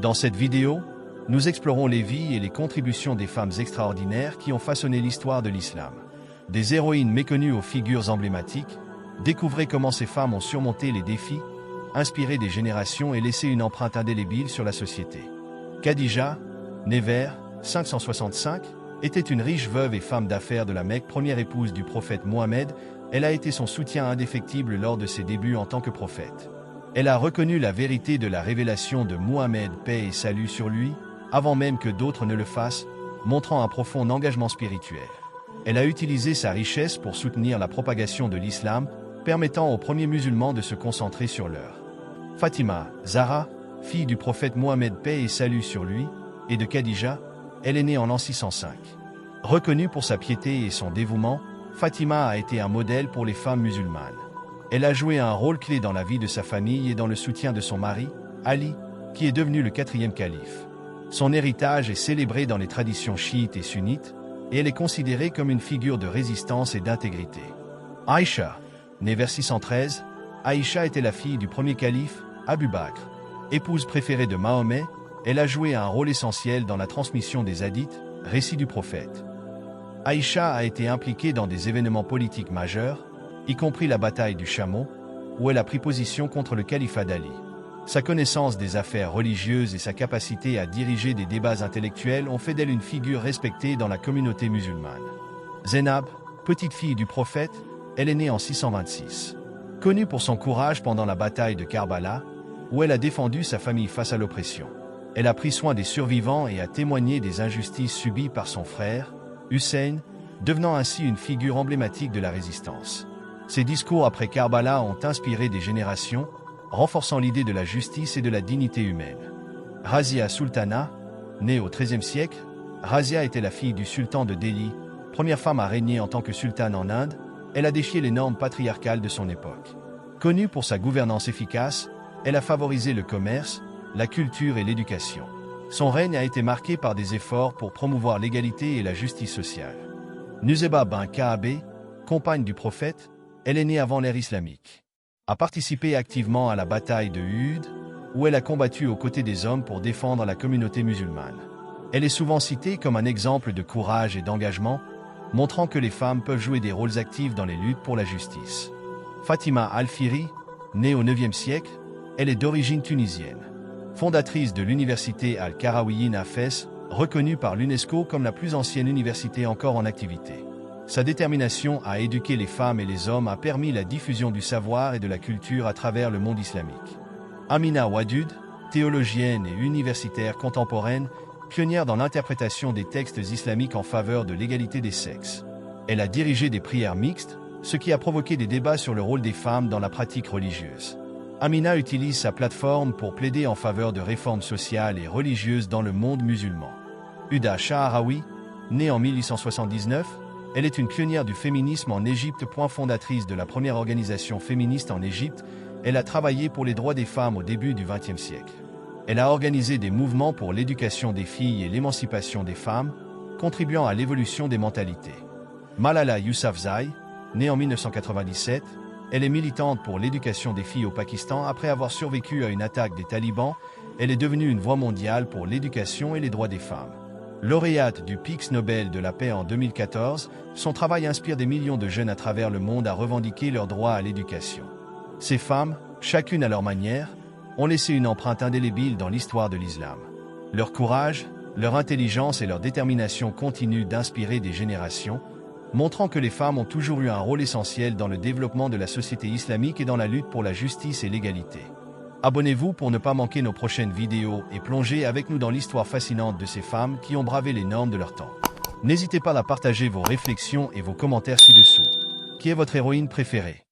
Dans cette vidéo, nous explorons les vies et les contributions des femmes extraordinaires qui ont façonné l'histoire de l'islam. Des héroïnes méconnues aux figures emblématiques, découvrez comment ces femmes ont surmonté les défis, inspiré des générations et laissé une empreinte indélébile sur la société. Khadija, née vers 565, était une riche veuve et femme d'affaires de la Mecque, première épouse du prophète Mohammed. Elle a été son soutien indéfectible lors de ses débuts en tant que prophète. Elle a reconnu la vérité de la révélation de Mohammed, paix et salut sur lui, avant même que d'autres ne le fassent, montrant un profond engagement spirituel. Elle a utilisé sa richesse pour soutenir la propagation de l'islam, permettant aux premiers musulmans de se concentrer sur leur. Fatima, Zahra, fille du prophète Mohammed, paix et salut sur lui, et de Khadija, elle est née en l'an 605. Reconnue pour sa piété et son dévouement, Fatima a été un modèle pour les femmes musulmanes. Elle a joué un rôle clé dans la vie de sa famille et dans le soutien de son mari, Ali, qui est devenu le 4e calife. Son héritage est célébré dans les traditions chiites et sunnites, et elle est considérée comme une figure de résistance et d'intégrité. Aïcha, née vers 613, Aïcha était la fille du premier calife, Abu Bakr. Épouse préférée de Mahomet, elle a joué un rôle essentiel dans la transmission des hadiths, récits du prophète. Aïcha a été impliquée dans des événements politiques majeurs, y compris la bataille du Chameau, où elle a pris position contre le califat d'Ali. Sa connaissance des affaires religieuses et sa capacité à diriger des débats intellectuels ont fait d'elle une figure respectée dans la communauté musulmane. Zainab, petite fille du prophète, elle est née en 626. Connue pour son courage pendant la bataille de Karbala, où elle a défendu sa famille face à l'oppression. Elle a pris soin des survivants et a témoigné des injustices subies par son frère, Hussein, devenant ainsi une figure emblématique de la résistance. Ses discours après Karbala ont inspiré des générations, renforçant l'idée de la justice et de la dignité humaine. Razia Sultana, née au XIIIe siècle, Razia était la fille du sultan de Delhi, première femme à régner en tant que sultane en Inde. Elle a défié les normes patriarcales de son époque. Connue pour sa gouvernance efficace, elle a favorisé le commerce, la culture et l'éducation. Son règne a été marqué par des efforts pour promouvoir l'égalité et la justice sociale. Nusayba bin Ka'ab, compagne du prophète, elle est née avant l'ère islamique. A participé activement à la bataille de Uhud, où elle a combattu aux côtés des hommes pour défendre la communauté musulmane. Elle est souvent citée comme un exemple de courage et d'engagement, montrant que les femmes peuvent jouer des rôles actifs dans les luttes pour la justice. Fatima Al-Fihri, née au IXe siècle, elle est d'origine tunisienne. Fondatrice de l'université Al-Qarawiyyin à Fès, reconnue par l'UNESCO comme la plus ancienne université encore en activité. Sa détermination à éduquer les femmes et les hommes a permis la diffusion du savoir et de la culture à travers le monde islamique. Amina Wadud, théologienne et universitaire contemporaine, pionnière dans l'interprétation des textes islamiques en faveur de l'égalité des sexes. Elle a dirigé des prières mixtes, ce qui a provoqué des débats sur le rôle des femmes dans la pratique religieuse. Amina utilise sa plateforme pour plaider en faveur de réformes sociales et religieuses dans le monde musulman. Huda Sha'arawi, née en 1879, elle est une pionnière du féminisme en Égypte. Fondatrice de la première organisation féministe en Égypte, elle a travaillé pour les droits des femmes au début du XXe siècle. Elle a organisé des mouvements pour l'éducation des filles et l'émancipation des femmes, contribuant à l'évolution des mentalités. Malala Yousafzai, née en 1997, elle est militante pour l'éducation des filles au Pakistan. Après avoir survécu à une attaque des talibans, elle est devenue une voix mondiale pour l'éducation et les droits des femmes. Lauréate du Prix Nobel de la paix en 2014, son travail inspire des millions de jeunes à travers le monde à revendiquer leur droit à l'éducation. Ces femmes, chacune à leur manière, ont laissé une empreinte indélébile dans l'histoire de l'islam. Leur courage, leur intelligence et leur détermination continuent d'inspirer des générations, montrant que les femmes ont toujours eu un rôle essentiel dans le développement de la société islamique et dans la lutte pour la justice et l'égalité. Abonnez-vous pour ne pas manquer nos prochaines vidéos et plongez avec nous dans l'histoire fascinante de ces femmes qui ont bravé les normes de leur temps. N'hésitez pas à partager vos réflexions et vos commentaires ci-dessous. Qui est votre héroïne préférée?